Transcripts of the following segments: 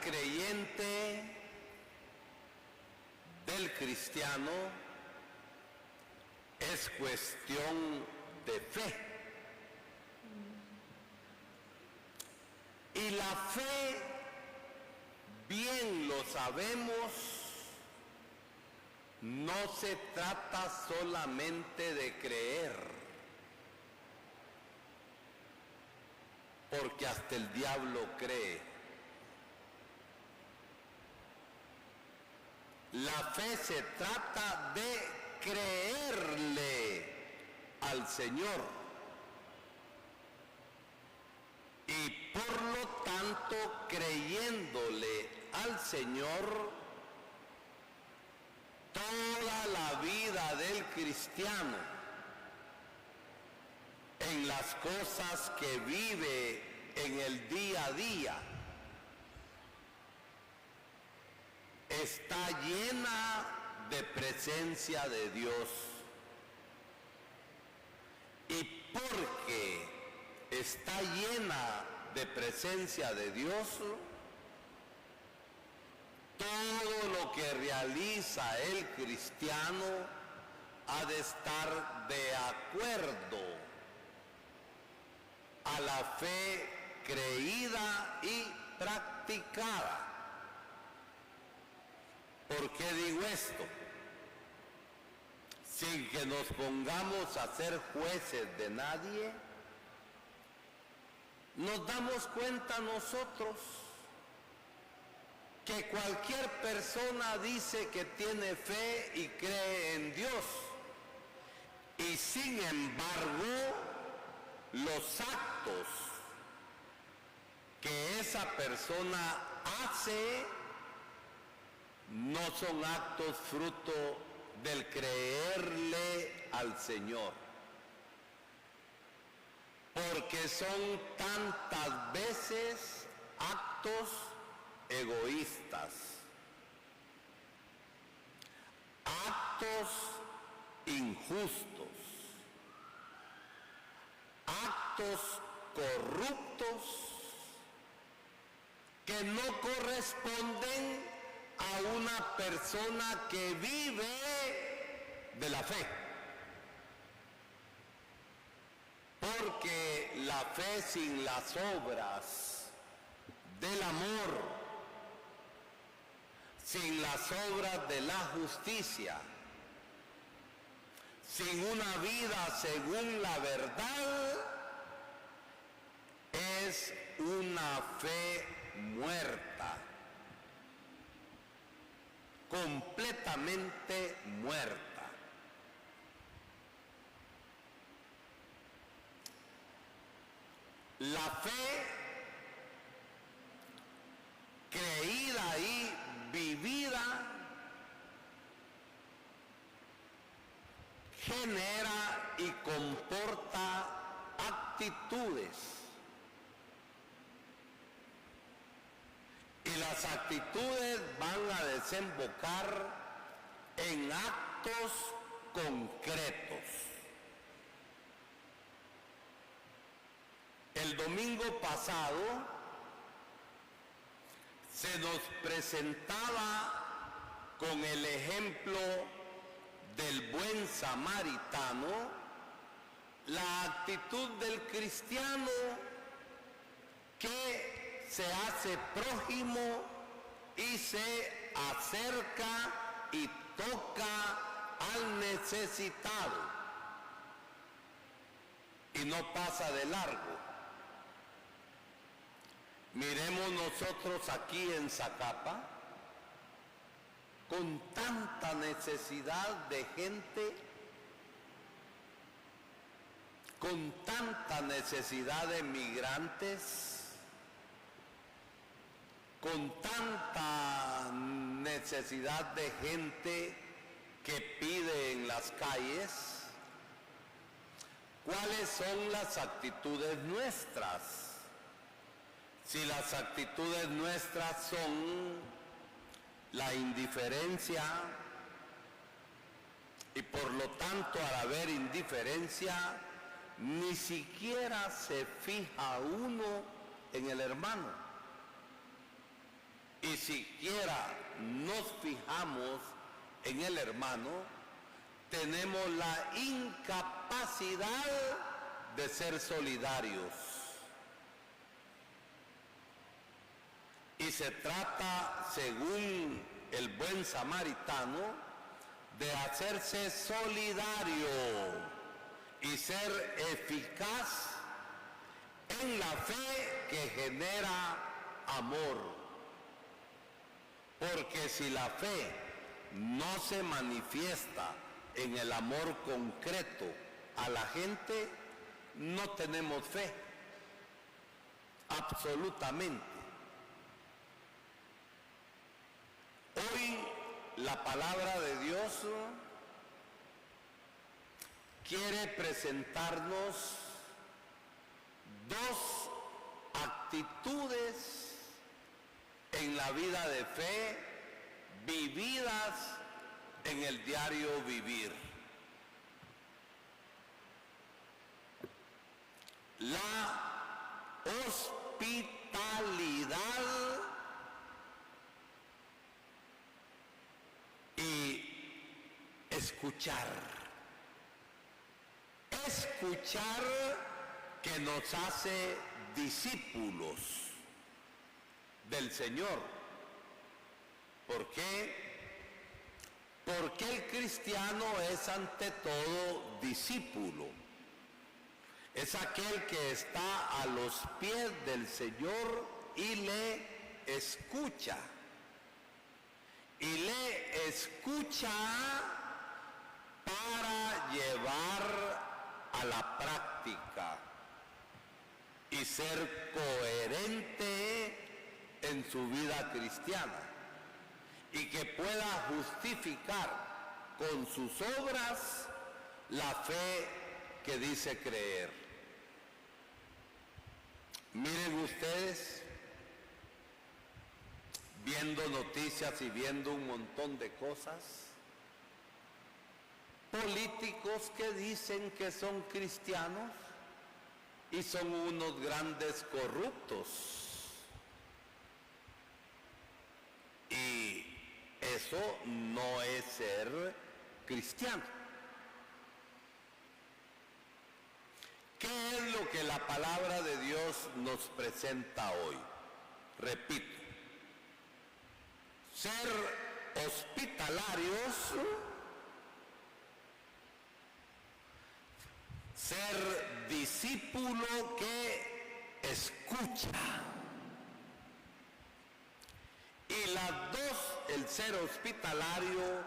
creyente, del cristiano, es cuestión de fe. Y la fe, bien lo sabemos, no se trata solamente de creer, porque hasta el diablo cree. La fe se trata de creerle al Señor. Y por lo tanto, creyéndole al Señor, toda la vida del cristiano, en las cosas que vive en el día a día, está llena de presencia de Dios. Y porque está llena de presencia de Dios, todo lo que realiza el cristiano ha de estar de acuerdo a la fe creída y practicada. ¿Por qué digo esto? Sin que nos pongamos a ser jueces de nadie, nos damos cuenta nosotros que cualquier persona dice que tiene fe y cree en Dios, y sin embargo los actos que esa persona hace no son actos fruto del creerle al Señor, porque son tantas veces actos egoístas, actos injustos, actos corruptos que no corresponden a una persona que vive de la fe. Porque la fe sin las obras del amor, sin las obras de la justicia, sin una vida según la verdad, es una fe muerta, completamente muerta. La fe creída y vivida genera y comporta actitudes. Y las actitudes van a desembocar en actos concretos. El domingo pasado se nos presentaba con el ejemplo del buen samaritano la actitud del cristiano que se hace prójimo y se acerca y toca al necesitado y no pasa de largo. Miremos nosotros aquí en Zacapa, con tanta necesidad de gente, con tanta necesidad de migrantes, con tanta necesidad de gente que pide en las calles. ¿Cuáles son las actitudes nuestras? Si las actitudes nuestras son la indiferencia, y por lo tanto al haber indiferencia ni siquiera se fija uno en el hermano. siquiera nos fijamos en el hermano, tenemos la incapacidad de ser solidarios. Y se trata, según el buen samaritano, de hacerse solidario y ser eficaz en la fe que genera amor. Porque si la fe no se manifiesta en el amor concreto a la gente, no tenemos fe, absolutamente. Hoy la palabra de Dios quiere presentarnos dos actitudes en la vida de fe vividas en el diario vivir. La hospitalidad y escuchar. Escuchar que nos hace discípulos del Señor. ¿Por qué? Porque el cristiano es ante todo discípulo. Es aquel que está a los pies del Señor y le escucha. Y le escucha para llevar a la práctica y ser coherente en su vida cristiana y que pueda justificar con sus obras la fe que dice creer. Miren ustedes, viendo noticias y viendo un montón de cosas, políticos que dicen que son cristianos y son unos grandes corruptos. Y eso no es ser cristiano. ¿Qué es lo que la palabra de Dios nos presenta hoy? Repito, ser hospitalarios, ser discípulo que escucha. Y las dos, el ser hospitalario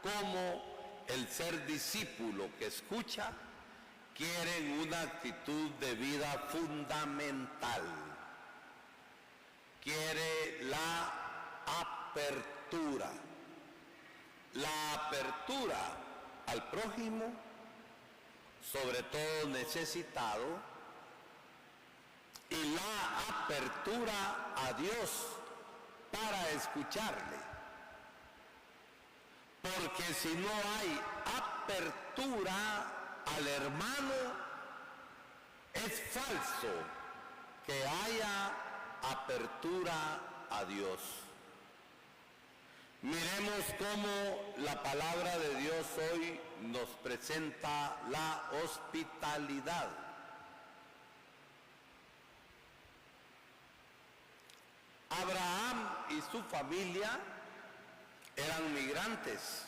como el ser discípulo que escucha, quieren una actitud de vida fundamental. Quiere la apertura. La apertura al prójimo, sobre todo necesitado, y la apertura a Dios para escucharle. Porque si no hay apertura al hermano, es falso que haya apertura a Dios. Miremos cómo la palabra de Dios hoy nos presenta la hospitalidad. Abraham y su familia eran migrantes.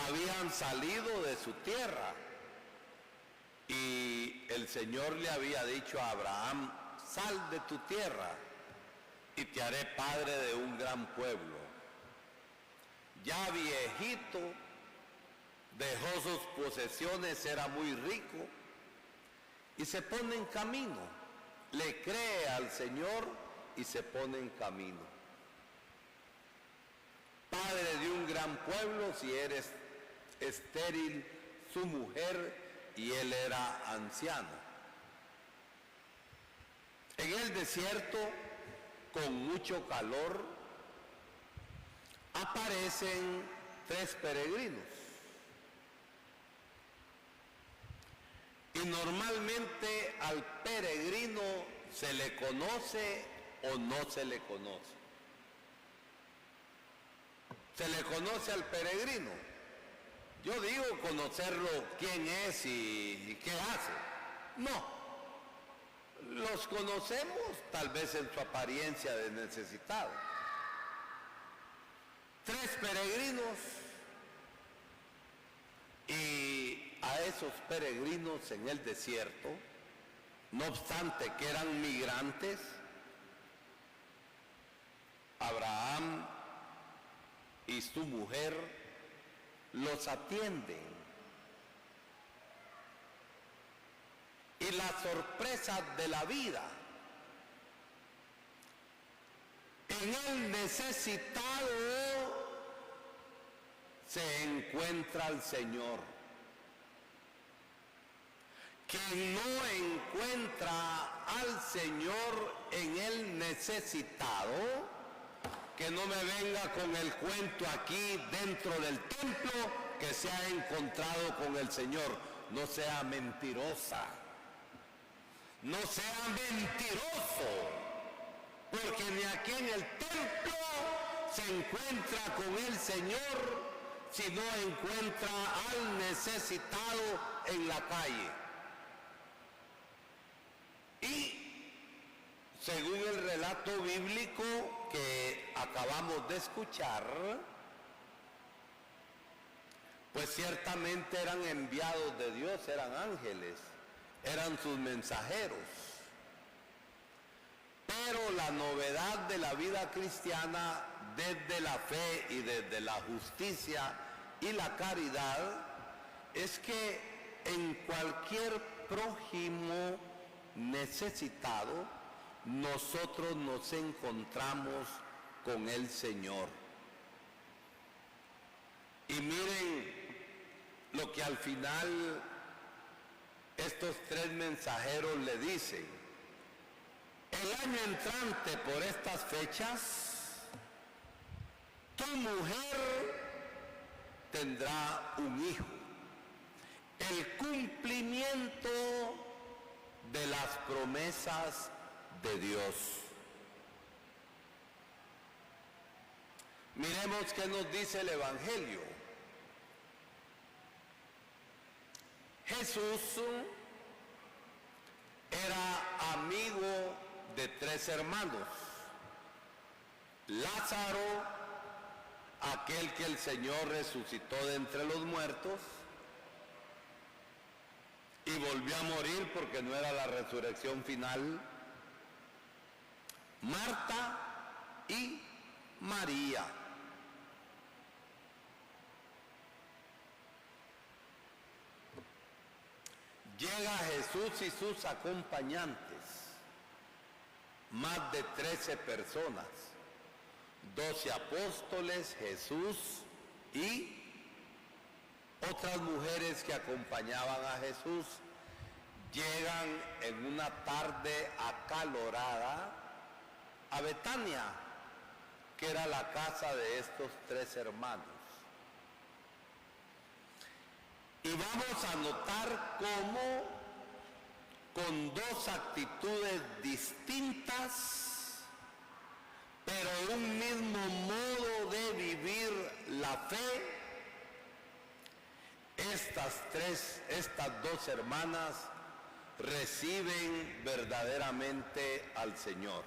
Habían salido de su tierra y el Señor le había dicho a Abraham: sal de tu tierra y te haré padre de un gran pueblo. Ya viejito, dejó sus posesiones, era muy rico y se pone en camino. Le cree al Señor y se pone en camino. Padre de un gran pueblo, si eres estéril su mujer y él era anciano. En el desierto, con mucho calor, aparecen 3 peregrinos. Y normalmente al peregrino se le conoce o no se le conoce? ¿Se le conoce al peregrino? Yo digo conocerlo, quién es y qué hace. No. Los conocemos tal vez en su apariencia de necesitado. 3 peregrinos, y a esos peregrinos en el desierto, no obstante que eran migrantes, Abraham y su mujer los atienden. Y la sorpresa de la vida, en el necesitado se encuentra el Señor. Quien no encuentra al Señor en el necesitado, que no me venga con el cuento aquí dentro del templo que se ha encontrado con el Señor. No sea mentirosa. No sea mentiroso, porque ni aquí en el templo se encuentra con el Señor, sino encuentra al necesitado en la calle. Y según el relato bíblico que acabamos de escuchar, pues ciertamente eran enviados de Dios, eran ángeles, eran sus mensajeros. Pero la novedad de la vida cristiana, desde la fe y desde la justicia y la caridad, es que en cualquier prójimo necesitado, nosotros nos encontramos con el Señor. Y miren lo que al final estos 3 mensajeros le dicen: el año entrante por estas fechas, tu mujer tendrá un hijo. El cumplimiento de las promesas de Dios. Miremos qué nos dice el Evangelio. Jesús era amigo de 3 hermanos. Lázaro, aquel que el Señor resucitó de entre los muertos y volvió a morir porque no era la resurrección final. Marta y María. Llega Jesús y sus acompañantes, más de 13 personas, 12 apóstoles, Jesús y otras mujeres que acompañaban a Jesús. Llegan en una tarde acalorada a Betania, que era la casa de estos 3 hermanos. Y vamos a notar cómo, con 2 actitudes distintas, pero un mismo modo de vivir la fe, estas 2 hermanas reciben verdaderamente al Señor.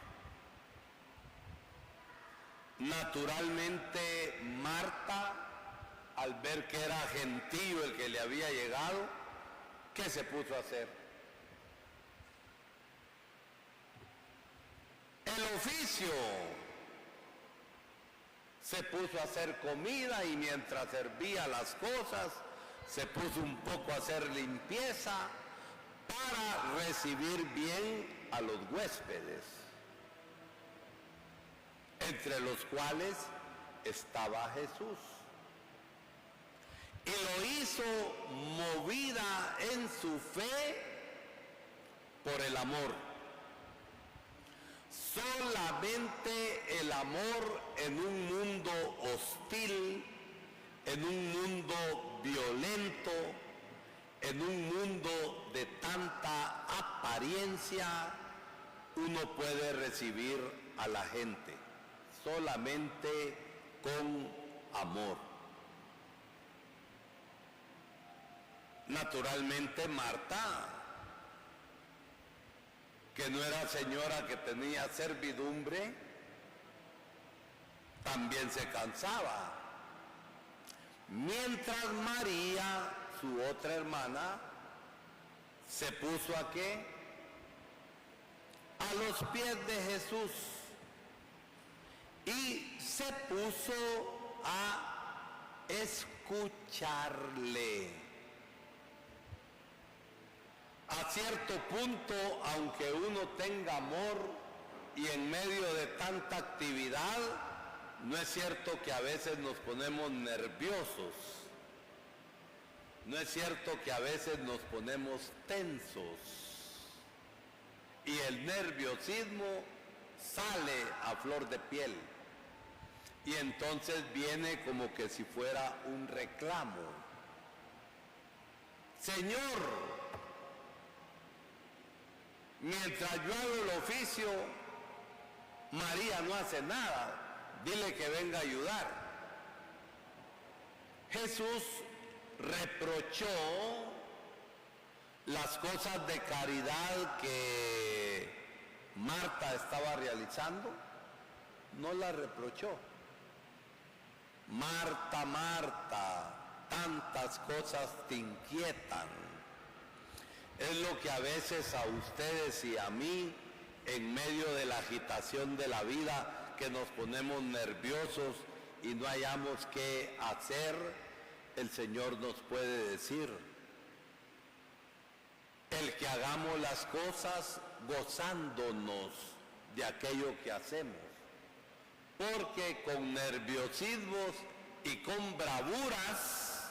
Naturalmente, Marta, al ver que era gentío el que le había llegado, ¿qué se puso a hacer? El oficio. Se puso a hacer comida y mientras servía las cosas, se puso un poco a hacer limpieza para recibir bien a los huéspedes, entre los cuales estaba Jesús. Y lo hizo movida en su fe por el amor. Solamente el amor en un mundo hostil, en un mundo violento, en un mundo de tanta apariencia, uno puede recibir a la gente solamente con amor. Naturalmente Marta, que no era señora que tenía servidumbre, también se cansaba. Mientras María, su otra hermana, se puso ¿a qué? A los pies de Jesús y se puso a escucharle. A cierto punto, aunque uno tenga amor y en medio de tanta actividad, no es cierto que a veces nos ponemos nerviosos, no es cierto que a veces nos ponemos tensos y el nerviosismo sale a flor de piel y entonces viene como que si fuera un reclamo. Señor, mientras yo hago el oficio, María no hace nada. Dile que venga a ayudar. Jesús reprochó las cosas de caridad que Marta estaba realizando. No las reprochó. Marta, Marta, tantas cosas te inquietan. Es lo que a veces a ustedes y a mí, en medio de la agitación de la vida, que nos ponemos nerviosos y no hayamos qué hacer, el Señor nos puede decir, el que hagamos las cosas gozándonos de aquello que hacemos, porque con nerviosismos y con bravuras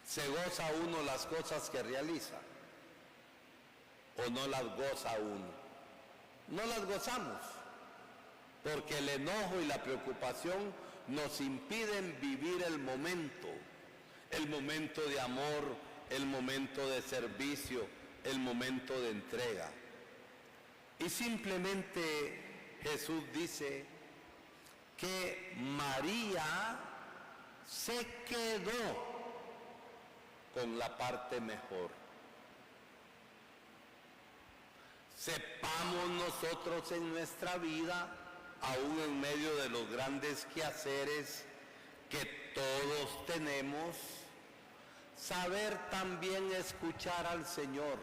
se goza uno las cosas que realiza, o no las goza uno. No las gozamos, porque el enojo y la preocupación nos impiden vivir el momento de amor, el momento de servicio, el momento de entrega. Y simplemente Jesús dice que María se quedó con la parte mejor. Sepamos nosotros en nuestra vida, aún en medio de los grandes quehaceres que todos tenemos, saber también escuchar al Señor.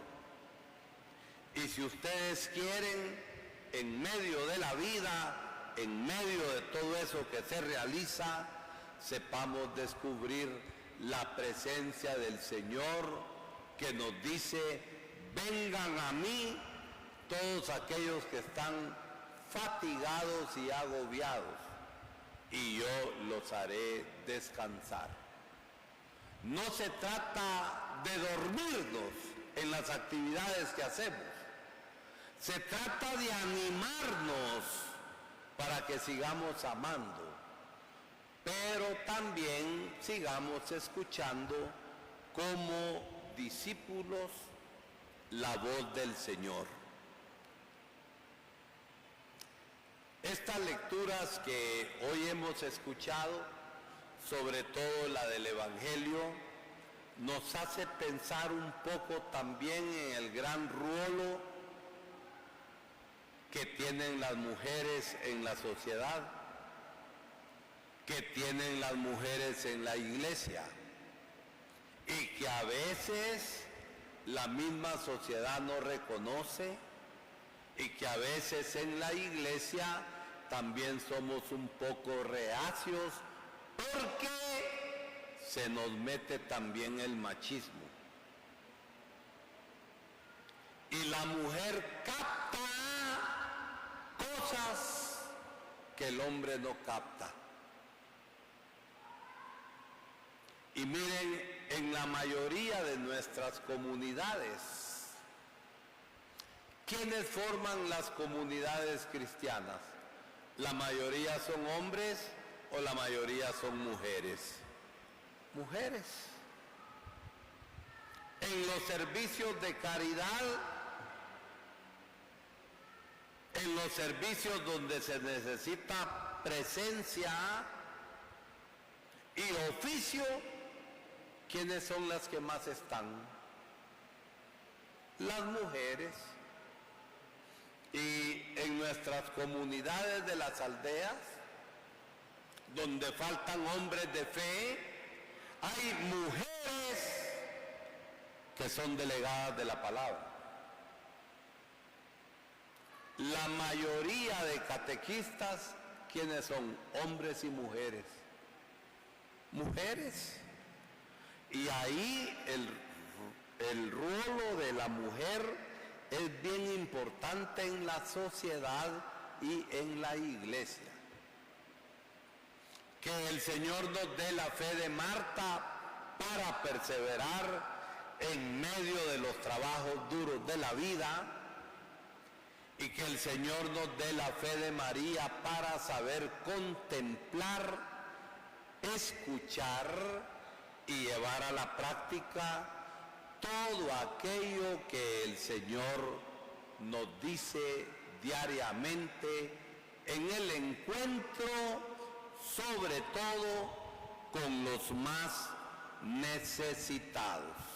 Y si ustedes quieren, en medio de la vida, en medio de todo eso que se realiza, sepamos descubrir la presencia del Señor que nos dice, vengan a mí todos aquellos que están fatigados y agobiados, y yo los haré descansar. No se trata de dormirnos en las actividades que hacemos, se trata de animarnos para que sigamos amando, pero también sigamos escuchando como discípulos la voz del Señor. Estas lecturas que hoy hemos escuchado, sobre todo la del Evangelio, nos hace pensar un poco también en el gran rol que tienen las mujeres en la sociedad, que tienen las mujeres en la iglesia, y que a veces la misma sociedad no reconoce, y que a veces en la iglesia también somos un poco reacios porque se nos mete también el machismo. Y la mujer capta cosas que el hombre no capta. Y miren, en la mayoría de nuestras comunidades, ¿quiénes forman las comunidades cristianas? ¿La mayoría son hombres o la mayoría son mujeres? Mujeres. En los servicios de caridad, En los servicios donde se necesita presencia y oficio, ¿quiénes son las que más están? Las mujeres. Y en nuestras comunidades de las aldeas, donde faltan hombres de fe, hay mujeres que son delegadas de la palabra. La mayoría de catequistas, ¿quiénes son? Hombres y mujeres. Mujeres. Y ahí el rolo de la mujer es bien importante en la sociedad y en la iglesia. Que el Señor nos dé la fe de Marta para perseverar en medio de los trabajos duros de la vida, y que el Señor nos dé la fe de María para saber contemplar, escuchar y llevar a la práctica todo aquello que el Señor nos dice diariamente en el encuentro, sobre todo con los más necesitados.